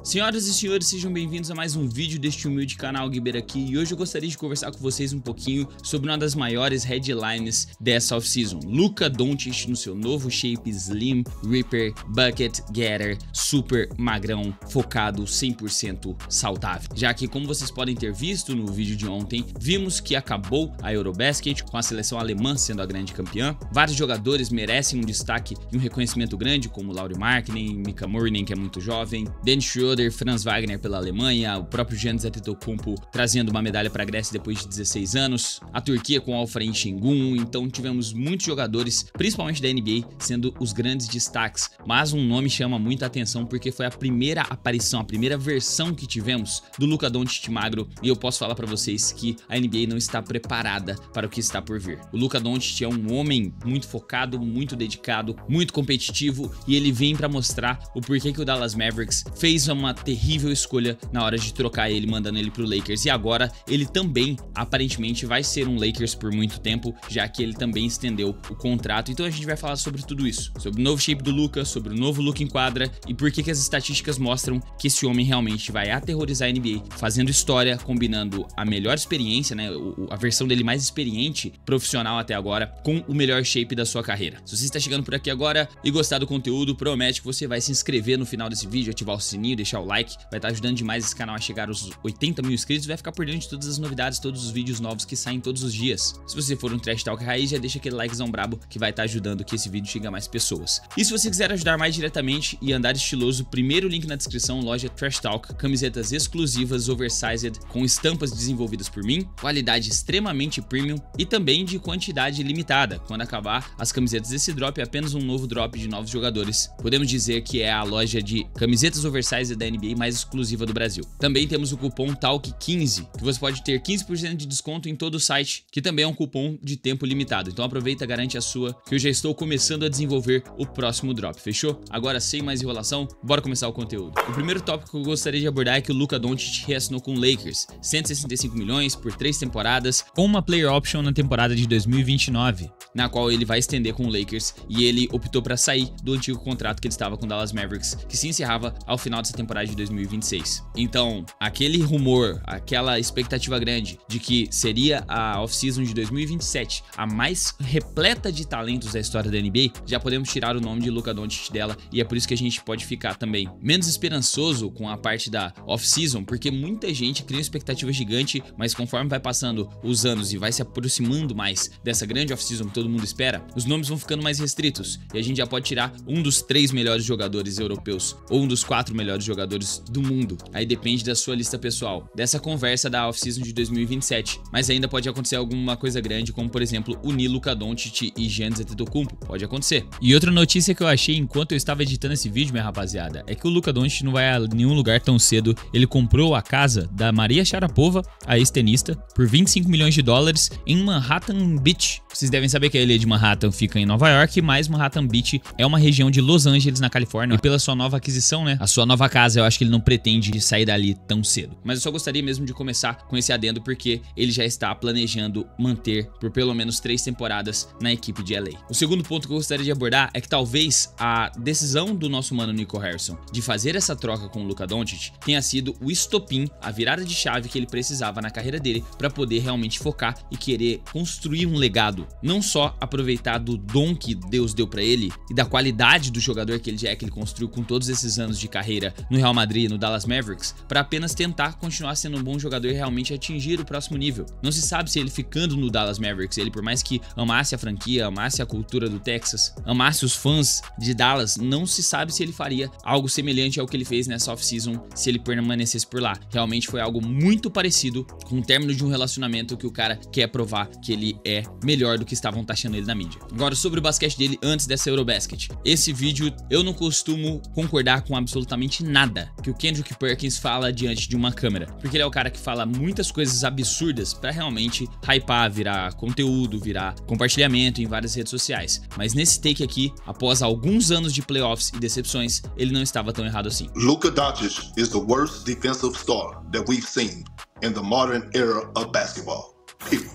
Senhoras e senhores, sejam bem-vindos a mais um vídeo deste humilde canal Guiber aqui, e hoje eu gostaria de conversar com vocês um pouquinho sobre uma das maiores headlines dessa off-season. Luka Doncic no seu novo shape Slim Reaper Bucket Getter, super magrão, focado 100% saudável. Já que, como vocês podem ter visto no vídeo de ontem, vimos que acabou a Eurobasket com a seleção alemã sendo a grande campeã. Vários jogadores merecem um destaque e um reconhecimento grande, como Lauri Markkanen, Mika Murinen, que é muito jovem, Dennis Schroeder, Franz Wagner pela Alemanha, o próprio Giannis Antetokounmpo trazendo uma medalha para a Grécia depois de 16 anos, a Turquia com Al-Farouq Şengün. Então tivemos muitos jogadores, principalmente da NBA, sendo os grandes destaques, mas um nome chama muita atenção porque foi a primeira aparição, a primeira versão que tivemos do Luka Doncic magro, e eu posso falar para vocês que a NBA não está preparada para o que está por vir. O Luka Doncic é um homem muito focado, muito dedicado, muito competitivo, e ele vem para mostrar o porquê que o Dallas Mavericks fez uma terrível escolha na hora de trocar ele, mandando ele pro Lakers, e agora ele também aparentemente vai ser um Lakers por muito tempo, já que ele também estendeu o contrato. Então a gente vai falar sobre tudo isso, sobre o novo shape do Luka, sobre o novo look em quadra e por que as estatísticas mostram que esse homem realmente vai aterrorizar a NBA, fazendo história, combinando a melhor experiência, né, a versão dele mais experiente, profissional até agora, com o melhor shape da sua carreira. Se você está chegando por aqui agora e gostar do conteúdo, promete que você vai se inscrever no final desse vídeo, ativar o sininho, deixar o like, vai estar ajudando demais esse canal a chegar aos 80 mil inscritos e vai ficar por dentro de todas as novidades, todos os vídeos novos que saem todos os dias. Se você for um Trash Talk raiz, já deixa aquele likezão brabo que vai estar ajudando que esse vídeo chegue a mais pessoas. E se você quiser ajudar mais diretamente e andar estiloso, primeiro link na descrição, loja Trash Talk, camisetas exclusivas, oversized, com estampas desenvolvidas por mim, qualidade extremamente premium e também de quantidade limitada. Quando acabar as camisetas desse drop, é apenas um novo drop de novos jogadores. Podemos dizer que é a loja de camisetas oversized da NBA mais exclusiva do Brasil. Também temos o cupom TALK15, que você pode ter 15% de desconto em todo o site, que também é um cupom de tempo limitado. Então aproveita, garante a sua, que eu já estou começando a desenvolver o próximo drop, fechou? Agora, sem mais enrolação, bora começar o conteúdo. O primeiro tópico que eu gostaria de abordar é que o Luka Doncic reassinou com o Lakers, 165 milhões por 3 temporadas, com uma player option na temporada de 2029, na qual ele vai estender com o Lakers, e ele optou para sair do antigo contrato que ele estava com o Dallas Mavericks, que se encerrava ao final dessa temporada de 2026. Então, aquele rumor, aquela expectativa grande de que seria a off-season de 2027 a mais repleta de talentos da história da NBA, já podemos tirar o nome de Luka Doncic dela, e é por isso que a gente pode ficar também menos esperançoso com a parte da off-season, porque muita gente cria uma expectativa gigante, mas conforme vai passando os anos e vai se aproximando mais dessa grande off-season que todo mundo espera, os nomes vão ficando mais restritos, e a gente já pode tirar um dos 3 melhores jogadores europeus, ou um dos 4 melhores jogadores do mundo. Aí depende da sua lista pessoal, dessa conversa da off-season de 2027, mas ainda pode acontecer alguma coisa grande, como por exemplo unir Luka Doncic e Giannis Antetokounmpo, pode acontecer. E outra notícia que eu achei enquanto eu estava editando esse vídeo, minha rapaziada, é que o Luka Doncic não vai a nenhum lugar tão cedo. Ele comprou a casa da Maria Sharapova, a ex-tenista, por 25 milhões de dólares em Manhattan Beach. Vocês devem saber que a ilha de Manhattan fica em Nova York, mas Manhattan Beach é uma região de Los Angeles, na Califórnia, e pela sua nova aquisição, né, a sua nova casa, eu acho que ele não pretende sair dali tão cedo. Mas eu só gostaria mesmo de começar com esse adendo, porque ele já está planejando manter por pelo menos 3 temporadas na equipe de LA. O segundo ponto que eu gostaria de abordar é que talvez a decisão do nosso mano Nico Harrison de fazer essa troca com o Luka Doncic tenha sido o estopim, a virada de chave que ele precisava na carreira dele para poder realmente focar e querer construir um legado, não só aproveitar do dom que Deus deu para ele e da qualidade do jogador que ele já é, que ele construiu com todos esses anos de carreira no Real Madrid e no Dallas Mavericks, para apenas tentar continuar sendo um bom jogador e realmente atingir o próximo nível. Não se sabe se ele ficando no Dallas Mavericks, ele por mais que amasse a franquia, amasse a cultura do Texas, amasse os fãs de Dallas, não se sabe se ele faria algo semelhante ao que ele fez nessa off-season se ele permanecesse por lá. Realmente foi algo muito parecido com o término de um relacionamento que o cara quer provar que ele é melhor do que estavam taxando ele na mídia. Agora, sobre o basquete dele antes dessa Eurobasket. Esse vídeo eu não costumo concordar com absolutamente nada que o Kendrick Perkins fala diante de uma câmera, porque ele é o cara que fala muitas coisas absurdas pra realmente hypar, virar conteúdo, virar compartilhamento em várias redes sociais. Mas nesse take aqui, após alguns anos de playoffs e decepções, ele não estava tão errado assim. Luka Doncic is the worst defensive star that we've seen in the modern era of basketball. Period.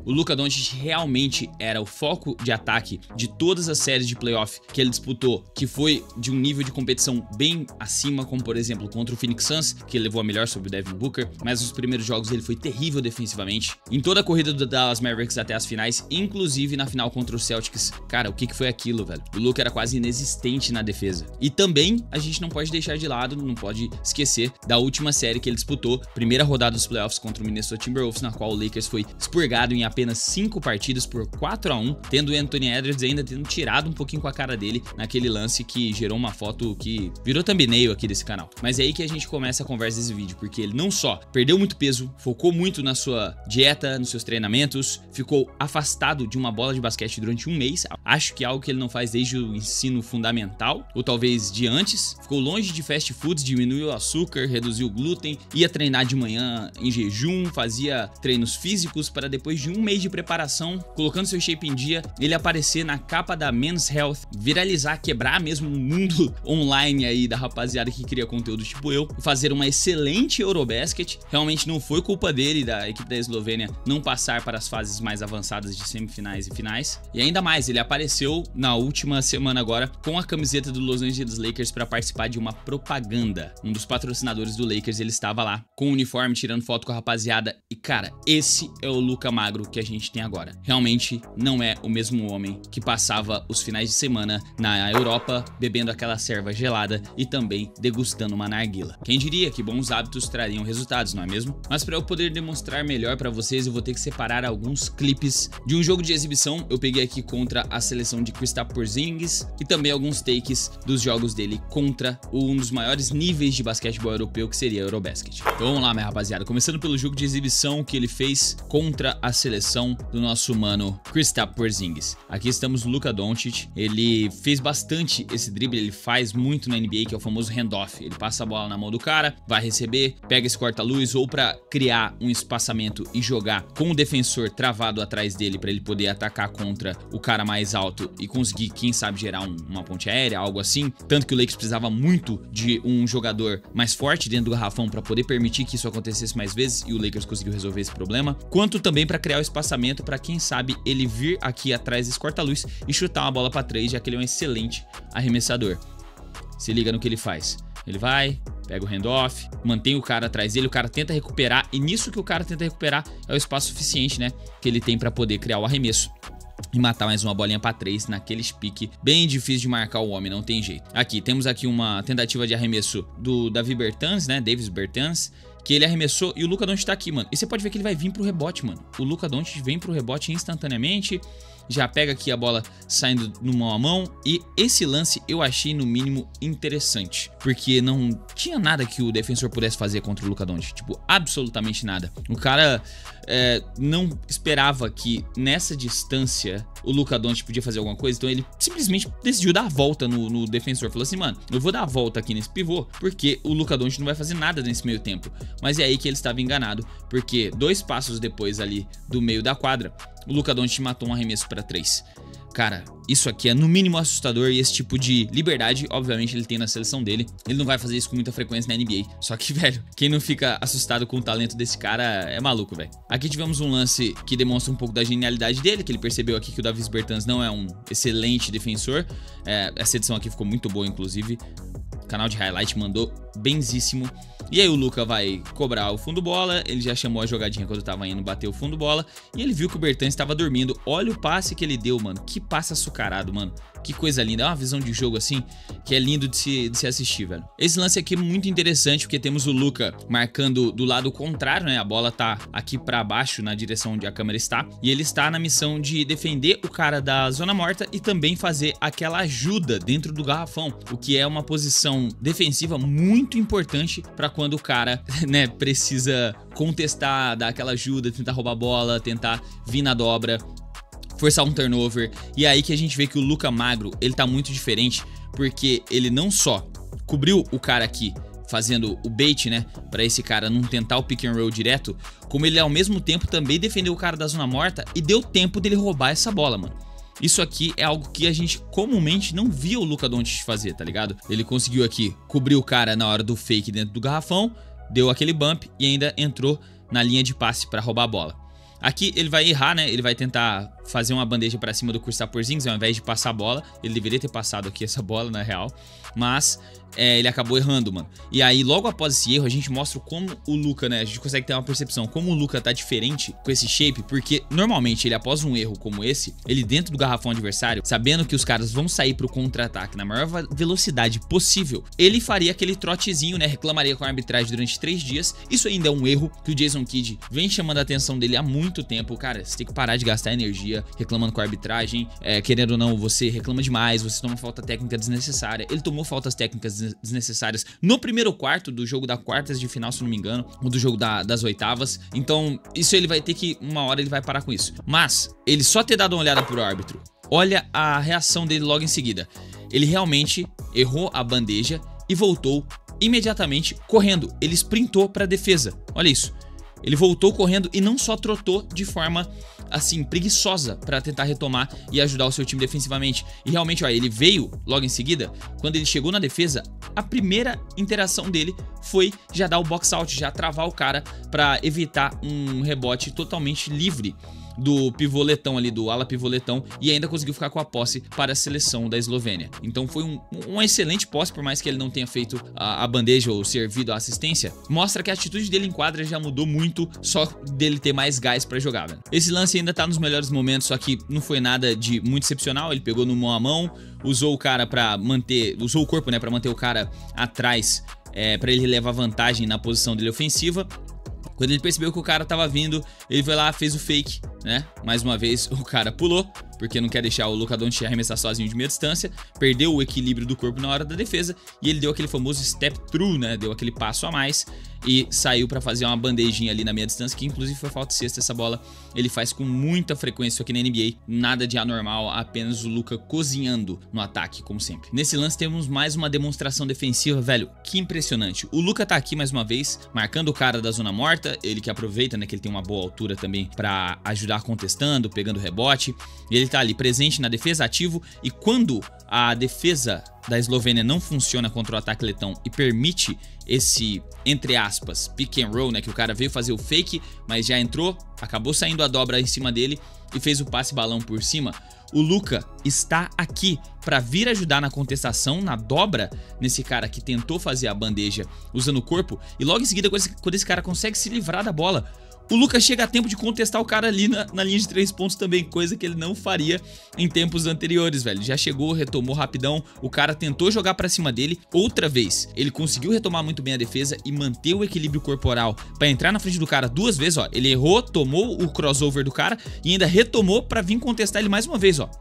O Luka Doncic realmente era o foco de ataque de todas as séries de playoff que ele disputou, que foi de um nível de competição bem acima, como por exemplo contra o Phoenix Suns, que ele levou a melhor sobre o Devin Booker, mas nos primeiros jogos ele foi terrível defensivamente. Em toda a corrida do Dallas Mavericks até as finais, inclusive na final contra o Celtics, cara, o que foi aquilo, velho? O Luka era quase inexistente na defesa. E também a gente não pode deixar de lado, não pode esquecer da última série que ele disputou, primeira rodada dos playoffs contra o Minnesota Timberwolves, na qual o Lakers foi expurgado em apenas 5 partidas por 4-1, tendo o Anthony Edwards ainda tendo tirado um pouquinho com a cara dele naquele lance que gerou uma foto que virou thumbnail aqui desse canal. Mas é aí que a gente começa a conversa desse vídeo, porque ele não só perdeu muito peso, focou muito na sua dieta, nos seus treinamentos, ficou afastado de uma bola de basquete durante um mês, acho que é algo que ele não faz desde o ensino fundamental, ou talvez de antes, ficou longe de fast foods, diminuiu o açúcar, reduziu o glúten, ia treinar de manhã em jejum, fazia treinos físicos para depois de um mês de preparação, colocando seu shape em dia, ele aparecer na capa da Men's Health, viralizar, quebrar mesmo o mundo online aí da rapaziada que cria conteúdo tipo eu, fazer uma excelente Eurobasket. Realmente não foi culpa dele, da equipe da Eslovênia, não passar para as fases mais avançadas de semifinais e finais. E ainda mais, ele apareceu na última semana agora com a camiseta do Los Angeles Lakers para participar de uma propaganda. Um dos patrocinadores do Lakers, ele estava lá com o uniforme, tirando foto com a rapaziada. E cara, esse é o Luka magro que a gente tem agora. Realmente não é o mesmo homem que passava os finais de semana na Europa bebendo aquela cerveja gelada e também degustando uma narguila. Quem diria que bons hábitos trariam resultados, não é mesmo? Mas para eu poder demonstrar melhor para vocês, eu vou ter que separar alguns clipes de um jogo de exibição. Eu peguei aqui contra a seleção de Kristaps Porzingis e também alguns takes dos jogos dele contra um dos maiores níveis de basquetebol europeu, que seria a Eurobasket. Então vamos lá, minha rapaziada, começando pelo jogo de exibição que ele fez contra a seleção do nosso mano Kristaps Porzingis. Aqui estamos o Luka Doncic, ele fez bastante esse drible, ele faz muito na NBA, que é o famoso handoff. Ele passa a bola na mão do cara, vai receber, pega esse corta-luz, ou para criar um espaçamento e jogar com o defensor travado atrás dele para ele poder atacar contra o cara mais alto e conseguir, quem sabe, gerar uma ponte aérea, algo assim. Tanto que o Lakers precisava muito de um jogador mais forte dentro do garrafão para poder permitir que isso acontecesse mais vezes, e o Lakers conseguiu resolver esse problema, quanto também para criar o espaçamento para, quem sabe, ele vir aqui atrás desse corta-luz e chutar uma bola para 3, já que ele é um excelente arremessador. Se liga no que ele faz. Ele vai, pega o handoff, mantém o cara atrás dele, o cara tenta recuperar, e nisso que o cara tenta recuperar é o espaço suficiente, né, que ele tem para poder criar o arremesso e matar mais uma bolinha para 3 naquele pique bem difícil de marcar o homem, não tem jeito. Temos aqui uma tentativa de arremesso do Davis Bertans, né, Davis Bertans, que ele arremessou e o Luka Doncic tá aqui, mano. E você pode ver que ele vai vir pro rebote, mano. O Luka Doncic vem pro rebote instantaneamente, já pega aqui a bola saindo no mão a mão, e esse lance eu achei no mínimo interessante, porque não tinha nada que o defensor pudesse fazer contra o Luka Doncic, tipo, absolutamente nada. O cara não esperava que nessa distância o Luka Doncic podia fazer alguma coisa, então ele simplesmente decidiu dar a volta no defensor. Falou assim, mano, eu vou dar a volta aqui nesse pivô, porque o Luka Doncic não vai fazer nada nesse meio tempo. Mas é aí que ele estava enganado, porque 2 passos depois ali do meio da quadra, o Luka Doncic matou um arremesso para 3. Cara, isso aqui é no mínimo assustador, e esse tipo de liberdade, obviamente, ele tem na seleção dele. Ele não vai fazer isso com muita frequência na NBA. Só que, velho, quem não fica assustado com o talento desse cara é maluco, velho. Aqui tivemos um lance que demonstra um pouco da genialidade dele, que ele percebeu aqui que o Davis Bertans não é um excelente defensor. Essa edição aqui ficou muito boa, inclusive. O canal de highlight mandou benzíssimo. E aí o Luka vai cobrar o fundo bola, ele já chamou a jogadinha quando tava indo bater o fundo bola, e ele viu que o Bertans estava dormindo. Olha o passe que ele deu, mano, que passe açucarado, mano. Que coisa linda, é uma visão de jogo assim que é lindo de se assistir, velho. Esse lance aqui é muito interessante porque temos o Luka marcando do lado contrário, né? A bola tá aqui pra baixo na direção onde a câmera está, e ele está na missão de defender o cara da zona morta e também fazer aquela ajuda dentro do garrafão, o que é uma posição defensiva muito importante pra quando o cara, né, precisa contestar, dar aquela ajuda, tentar roubar a bola, tentar vir na dobra, forçar um turnover. E é aí que a gente vê que o Luka magro, ele tá muito diferente, porque ele não só cobriu o cara aqui fazendo o bait, né, pra esse cara não tentar o pick and roll direto, como ele ao mesmo tempo também defendeu o cara da zona morta e deu tempo dele roubar essa bola, mano. Isso aqui é algo que a gente comumente não via o Luka Doncic fazer, tá ligado? Ele conseguiu aqui cobrir o cara na hora do fake dentro do garrafão, deu aquele bump e ainda entrou na linha de passe pra roubar a bola. Aqui ele vai errar, né? Ele vai tentar fazer uma bandeja pra cima do Kristaps Porzingis ao invés de passar a bola. Ele deveria ter passado aqui essa bola, na real. Mas ele acabou errando, mano. E aí, logo após esse erro, a gente mostra como o Luka, né? A gente consegue ter uma percepção como o Luka tá diferente com esse shape, porque normalmente ele, após um erro como esse, ele dentro do garrafão adversário, sabendo que os caras vão sair pro contra-ataque na maior velocidade possível, ele faria aquele trotezinho, né? Reclamaria com a arbitragem durante 3 dias. Isso ainda é um erro que o Jason Kidd vem chamando a atenção dele há muito tempo. Cara, você tem que parar de gastar energia reclamando com a arbitragem. Querendo ou não, você reclama demais, você toma falta técnica desnecessária. Ele tomou faltas técnicas desnecessárias no primeiro quarto do jogo da quartas de final, se não me engano, ou do jogo das oitavas. Então, isso ele vai ter que, uma hora ele vai parar com isso. Mas, ele só ter dado uma olhada pro árbitro, olha a reação dele logo em seguida. Ele realmente errou a bandeja e voltou imediatamente correndo. Ele sprintou pra defesa. Olha isso. Ele voltou correndo e não só trotou de forma, assim, preguiçosa pra tentar retomar e ajudar o seu time defensivamente. E realmente, ó, ele veio logo em seguida. Quando ele chegou na defesa, a primeira interação dele foi já dar o box out, já travar o cara pra evitar um rebote totalmente livre do pivôletão ali, do ala pivôletão, e ainda conseguiu ficar com a posse para a seleção da Eslovênia. Então foi um excelente posse, por mais que ele não tenha feito a bandeja ou servido a assistência. Mostra que a atitude dele em quadra já mudou muito, só dele ter mais gás para jogar, velho. Esse lance ainda tá nos melhores momentos, só que não foi nada de muito excepcional. Ele pegou no mão a mão, usou o cara para manter, usou o corpo, né, para manter o cara atrás, para ele levar vantagem na posição dele ofensiva. Quando ele percebeu que o cara tava vindo, ele foi lá, fez o fake, né? Mais uma vez o cara pulou, porque não quer deixar o Luka Doncic arremessar sozinho de meia distância. Perdeu o equilíbrio do corpo na hora da defesa e ele deu aquele famoso step through, né? Deu aquele passo a mais e saiu pra fazer uma bandejinha ali na meia distância, que inclusive foi falta de cesta. Essa bola ele faz com muita frequência aqui na NBA. Nada de anormal, apenas o Luka cozinhando no ataque, como sempre. Nesse lance temos mais uma demonstração defensiva, velho, que impressionante. O Luka tá aqui mais uma vez, marcando o cara da zona morta. Ele que aproveita, né, que ele tem uma boa altura também pra ajudar contestando, pegando rebote. E ele tá ali presente na defesa, ativo, e quando a defesa da Eslovênia não funciona contra o ataque letão e permite esse, entre aspas, pick and roll, né, que o cara veio fazer o fake, mas já entrou, acabou saindo a dobra em cima dele e fez o passe balão por cima, o Luka está aqui para vir ajudar na contestação, na dobra nesse cara que tentou fazer a bandeja usando o corpo, e logo em seguida, quando esse cara consegue se livrar da bola, o Luka chega a tempo de contestar o cara ali na linha de 3 pontos também, coisa que ele não faria em tempos anteriores, velho. Já chegou, retomou rapidão, o cara tentou jogar pra cima dele outra vez. Ele conseguiu retomar muito bem a defesa e manter o equilíbrio corporal pra entrar na frente do cara 2 vezes, ó. Ele errou, tomou o crossover do cara e ainda retomou pra vir contestar ele mais uma vez, ó.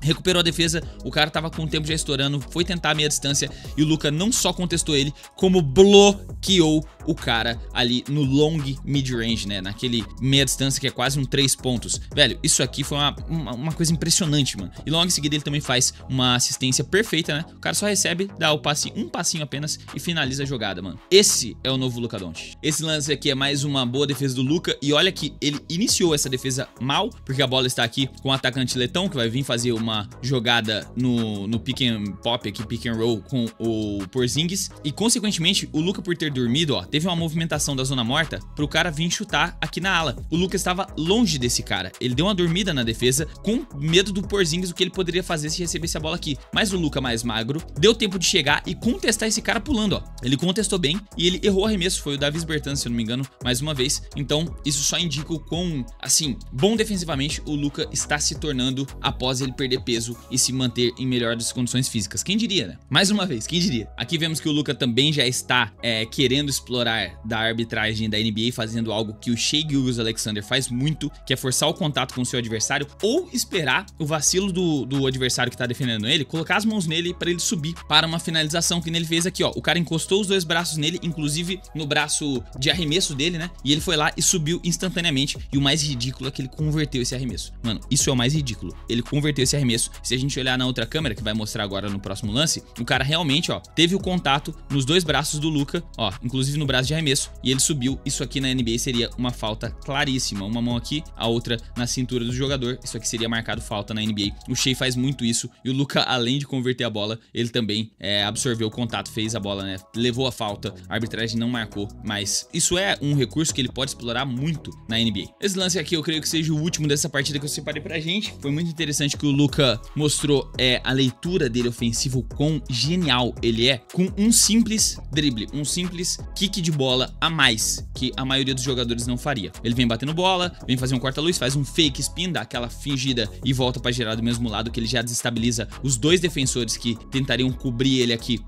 Recuperou a defesa, o cara tava com o tempo já estourando, foi tentar a meia distância e o Luka não só contestou ele, como bloqueou o cara ali no long mid-range, né, naquele meia distância que é quase um 3 pontos. Velho, isso aqui foi uma coisa impressionante, mano. E logo em seguida ele também faz uma assistência perfeita, né, o cara só recebe, dá o passe, um passinho apenas e finaliza a jogada, mano. Esse é o novo Luka Doncic. Esse lance aqui é mais uma boa defesa do Luka e olha que ele iniciou essa defesa mal, porque a bola está aqui com o atacante letão, que vai vir fazer uma jogada no pick and pop aqui, pick and roll com o Porzingis, e consequentemente o Luka, por ter dormido, ó, teve uma movimentação da zona morta pro cara vir chutar aqui na ala. O Luka estava longe desse cara, ele deu uma dormida na defesa com medo do Porzingis, o que ele poderia fazer se recebesse a bola aqui, mas o Luka, mais magro, deu tempo de chegar e contestar esse cara pulando, ó. Ele contestou bem e ele errou o arremesso, foi o Davis Bertans, se eu não me engano, mais uma vez. Então isso só indica o quão, assim, bom defensivamente o Luka está se tornando após ele perder peso e se manter em melhores condições físicas. Quem diria, né? Mais uma vez, quem diria? Aqui vemos que o Luka também já está querendo explorar da arbitragem da NBA, fazendo algo que o Shai Gilgeous-Alexander faz muito, que é forçar o contato com o seu adversário ou esperar o vacilo do adversário que tá defendendo ele, colocar as mãos nele para ele subir para uma finalização, que ele fez aqui, ó. O cara encostou os 2 braços nele, inclusive no braço de arremesso dele, né? E ele foi lá e subiu instantaneamente. E o mais ridículo é que ele converteu esse arremesso. Mano, isso é o mais ridículo. Ele converteu esse arremesso. Se a gente olhar na outra câmera, que vai mostrar agora no próximo lance, o cara realmente, ó, teve o contato nos 2 braços do Luka, ó, inclusive braço de arremesso e ele subiu. Isso aqui na NBA seria uma falta claríssima. Uma mão aqui, a outra na cintura do jogador. Isso aqui seria marcado falta na NBA. O Shai faz muito isso e o Luka, além de converter a bola, ele também absorveu o contato, fez a bola, né? Levou a falta, a arbitragem não marcou, mas isso é um recurso que ele pode explorar muito na NBA. Esse lance aqui eu creio que seja o último dessa partida que eu separei pra gente. Foi muito interessante que o Luka mostrou a leitura dele ofensivo, quão genial ele é, com um simples drible, um simples kick de bola a mais, que a maioria dos jogadores não faria. Ele vem batendo bola, vem fazer um corta-luz, faz um fake spin, dá aquela fingida e volta pra girar do mesmo lado, que ele já desestabiliza os dois defensores que tentariam cobrir ele aqui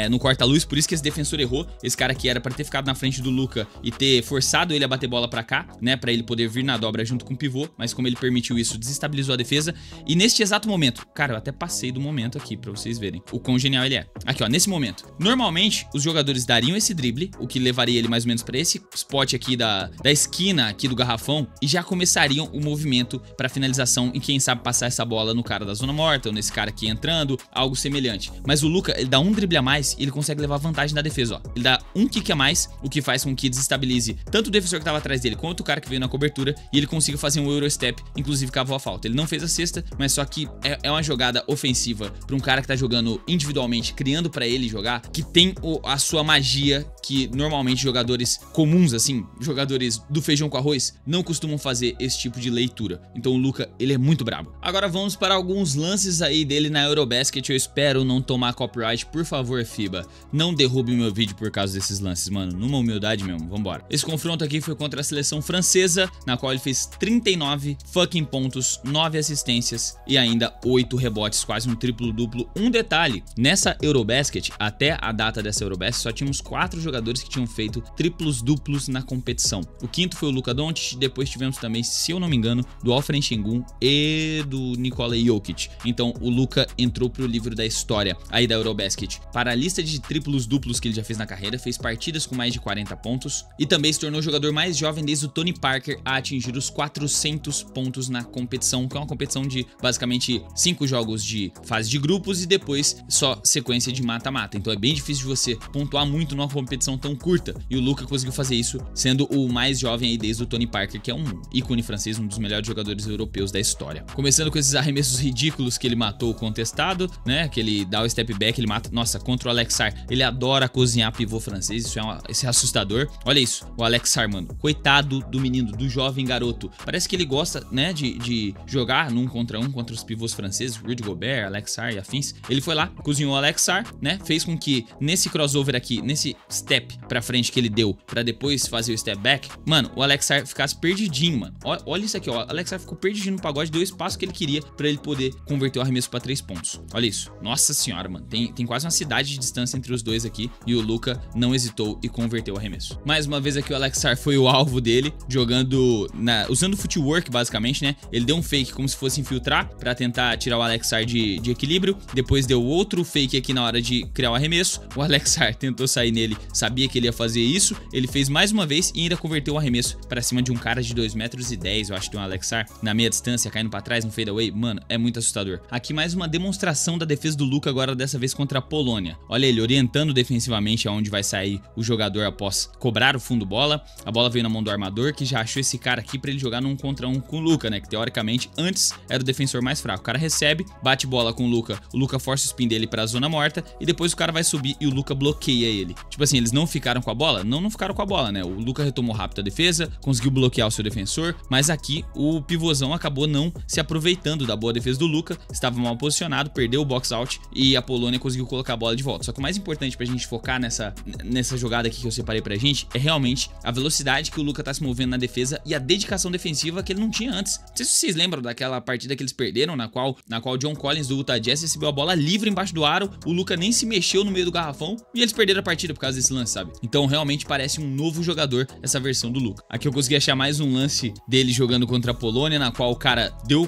no corta-luz. Por isso que esse defensor errou. Esse cara aqui era pra ter ficado na frente do Luka e ter forçado ele a bater bola pra cá, né, pra ele poder vir na dobra junto com o pivô, mas como ele permitiu isso, desestabilizou a defesa. E neste exato momento, cara, eu até passei do momento aqui pra vocês verem o quão genial ele é. Aqui, ó, nesse momento, normalmente os jogadores dariam esse drible, o que levaria ele mais ou menos pra esse spot aqui da esquina aqui do garrafão, e já começariam o movimento pra finalização e quem sabe passar essa bola no cara da zona morta ou nesse cara aqui entrando, algo semelhante. Mas o Luka, ele dá um drible a mais e ele consegue levar vantagem da defesa, ó. Ele dá um kick a mais, o que faz com que desestabilize tanto o defensor que tava atrás dele quanto o cara que veio na cobertura, e ele consiga fazer um Eurostep, inclusive cavou a falta. Ele não fez a cesta, mas só que é uma jogada ofensiva pra um cara que tá jogando individualmente, criando pra ele jogar, que tem a sua magia, que normalmente jogadores comuns, assim, jogadores do feijão com arroz, não costumam fazer esse tipo de leitura. Então o Luka, ele é muito brabo. Agora vamos para alguns lances aí dele na Eurobasket. Eu espero não tomar copyright, por favor, FIBA, não derrube o meu vídeo por causa desses lances, mano, numa humildade mesmo, vambora. Esse confronto aqui foi contra a seleção francesa, na qual ele fez 39 fucking pontos, 9 assistências e ainda 8 rebotes, quase um triplo-duplo. Um detalhe, nessa Eurobasket, até a data dessa Eurobasket, só tínhamos 4 jogadores que tinham feito triplos-duplos na competição. O quinto foi o Luka Doncic, depois tivemos também, se eu não me engano, do Alperen Sengun e do Nikola Jokic. Então o Luka entrou pro livro da história aí da Eurobasket. Para a lista de triplos-duplos que ele já fez na carreira, fez partidas com mais de 40 pontos e também se tornou o jogador mais jovem desde o Tony Parker a atingir os 400 pontos na competição, que é uma competição de basicamente 5 jogos de fase de grupos e depois só sequência de mata-mata. Então é bem difícil de você pontuar muito numa competição tão curta, e o Luka conseguiu fazer isso sendo o mais jovem aí desde o Tony Parker, que é um ícone francês, um dos melhores jogadores europeus da história. Começando com esses arremessos ridículos que ele matou o contestado, né, que ele dá o step back, ele mata, nossa, contra o Alex Sarr, ele adora cozinhar pivô francês, isso é assustador. Olha isso, o Alex Sarr, mano, coitado do menino, do jovem garoto, parece que ele gosta, né, de jogar num contra um contra os pivôs franceses, Rudy Gobert, Alex Sarr e afins. Ele foi lá, cozinhou o Alex Sarr, né, fez com que nesse crossover aqui, nesse step pra frente que ele deu pra depois fazer o step back, mano, o Alex Sarr ficasse perdidinho, mano. Olha isso aqui, ó, o Alex Sarr ficou perdidinho no pagode, deu o espaço que ele queria pra ele poder converter o arremesso pra 3 pontos. Olha isso, nossa senhora, mano, tem quase uma cidade de distância entre os dois aqui, e o Luka não hesitou e converteu o arremesso. Mais uma vez aqui o Alex Sarr foi o alvo dele, jogando usando footwork basicamente, né, ele deu um fake como se fosse infiltrar pra tentar tirar o Alex Sarr de equilíbrio, depois deu outro fake aqui na hora de criar o arremesso, o Alex Sarr tentou sair nele, sabia que ele ia fazer isso, ele fez mais uma vez e ainda converteu o arremesso pra cima de um cara de 2,10 metros, eu acho que tem um Alex Sarr, na meia distância, caindo pra trás no fadeaway, mano, é muito assustador. Aqui mais uma demonstração da defesa do Luka, agora dessa vez contra a Polônia. Olha ele orientando defensivamente aonde vai sair o jogador após cobrar o fundo bola, a bola veio na mão do armador, que já achou esse cara aqui pra ele jogar num contra um com o Luka, né, que teoricamente antes era o defensor mais fraco. O cara recebe, bate bola com o Luka força o spin dele pra zona morta e depois o cara vai subir e o Luka bloqueia ele. Tipo assim, eles não ficaram com a bola? Não ficaram com a bola, né? O Luka retomou rápido a defesa, conseguiu bloquear o seu defensor, mas aqui o pivôzão acabou não se aproveitando da boa defesa do Luka, estava mal posicionado, perdeu o box out e a Polônia conseguiu colocar a bola de volta. Só que o mais importante pra gente focar nessa jogada aqui que eu separei pra gente é realmente a velocidade que o Luka tá se movendo na defesa e a dedicação defensiva que ele não tinha antes. Não sei se vocês lembram daquela partida que eles perderam, na qual o John Collins do Utah Jazz recebeu a bola livre embaixo do aro, o Luka nem se mexeu no meio do garrafão e eles perderam a partida por causa desse lance, sabe? Então realmente parece um novo jogador essa versão do Luka. Aqui eu consegui achar mais um lance dele jogando contra a Polônia, na qual o cara deu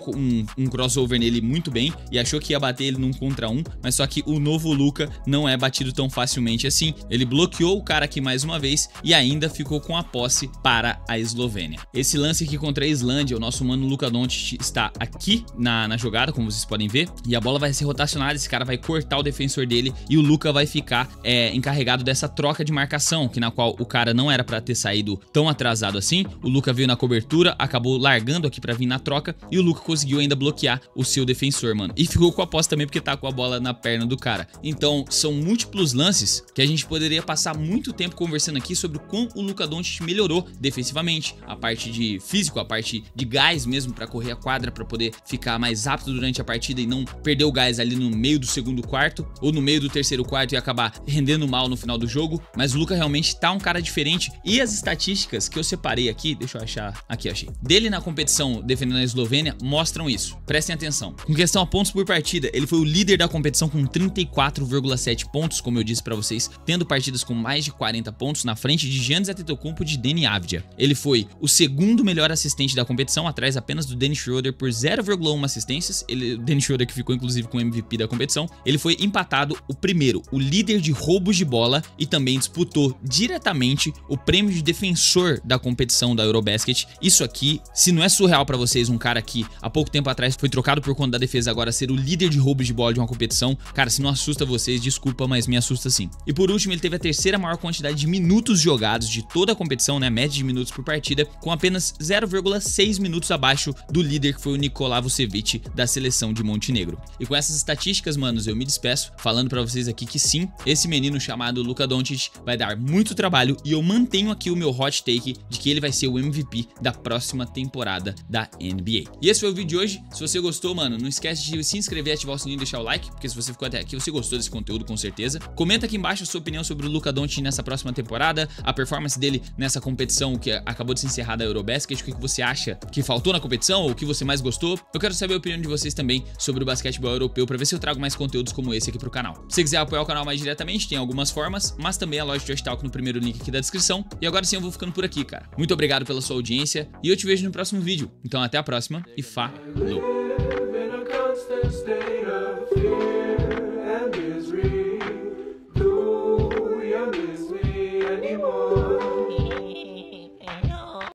um crossover nele muito bem e achou que ia bater ele num contra um, mas só que o novo Luka não é batido tão facilmente assim. Ele bloqueou o cara aqui mais uma vez e ainda ficou com a posse para a Eslovênia. Esse lance aqui contra a Islândia, o nosso mano Luka Doncic está aqui na jogada, como vocês podem ver, e a bola vai ser rotacionada, esse cara vai cortar o defensor dele e o Luka vai ficar encarregado dessa troca de marcação situação na qual o cara não era pra ter saído tão atrasado assim, o Luka veio na cobertura, acabou largando aqui pra vir na troca e o Luka conseguiu ainda bloquear o seu defensor, mano. E ficou com a posse também porque tá com a bola na perna do cara. Então, são múltiplos lances que a gente poderia passar muito tempo conversando aqui sobre como o Luka Doncic melhorou defensivamente, a parte de físico, a parte de gás mesmo pra correr a quadra, pra poder ficar mais rápido durante a partida e não perder o gás ali no meio do segundo quarto ou no meio do terceiro quarto e acabar rendendo mal no final do jogo. Mas o Luka realmente tá um cara diferente e as estatísticas que eu separei aqui, deixa eu achar, aqui achei, dele na competição defendendo a Eslovênia mostram isso. Prestem atenção. Com questão a pontos por partida, ele foi o líder da competição com 34,7 pontos, como eu disse pra vocês, tendo partidas com mais de 40 pontos na frente de Giannis Antetokounmpo e de Deni Avdija. Ele foi o segundo melhor assistente da competição, atrás apenas do Dennis Schroeder por 0,1 assistências. O Dennis Schroeder que ficou inclusive com o MVP da competição. Ele foi empatado o primeiro, o líder de roubos de bola e também disputou diretamente o prêmio de defensor da competição da Eurobasket. Isso aqui, se não é surreal pra vocês, um cara que há pouco tempo atrás foi trocado por conta da defesa, agora ser o líder de roubos de bola de uma competição, cara, se não assusta vocês, desculpa, mas me assusta sim. E por último, ele teve a terceira maior quantidade de minutos jogados de toda a competição, né, média de minutos por partida, com apenas 0,6 minutos abaixo do líder que foi o Nikola Vucevic da seleção de Montenegro. E com essas estatísticas, manos, eu me despeço falando pra vocês aqui que sim, esse menino chamado Luka Doncic vai dar muito trabalho e eu mantenho aqui o meu hot take de que ele vai ser o MVP da próxima temporada da NBA. E esse foi o vídeo de hoje. Se você gostou, mano, não esquece de se inscrever, ativar o sininho e deixar o like, porque se você ficou até aqui, você gostou desse conteúdo com certeza. Comenta aqui embaixo a sua opinião sobre o Luka Doncic nessa próxima temporada, a performance dele nessa competição que acabou de se encerrar da Eurobasket, o que você acha que faltou na competição ou o que você mais gostou. Eu quero saber a opinião de vocês também sobre o basquetebol europeu pra ver se eu trago mais conteúdos como esse aqui pro canal. Se você quiser apoiar o canal mais diretamente, tem algumas formas, mas também a loja de Trash Talk no primeiro link aqui da descrição. E agora sim eu vou ficando por aqui, cara. Muito obrigado pela sua audiência e eu te vejo no próximo vídeo. Então até a próxima e falou!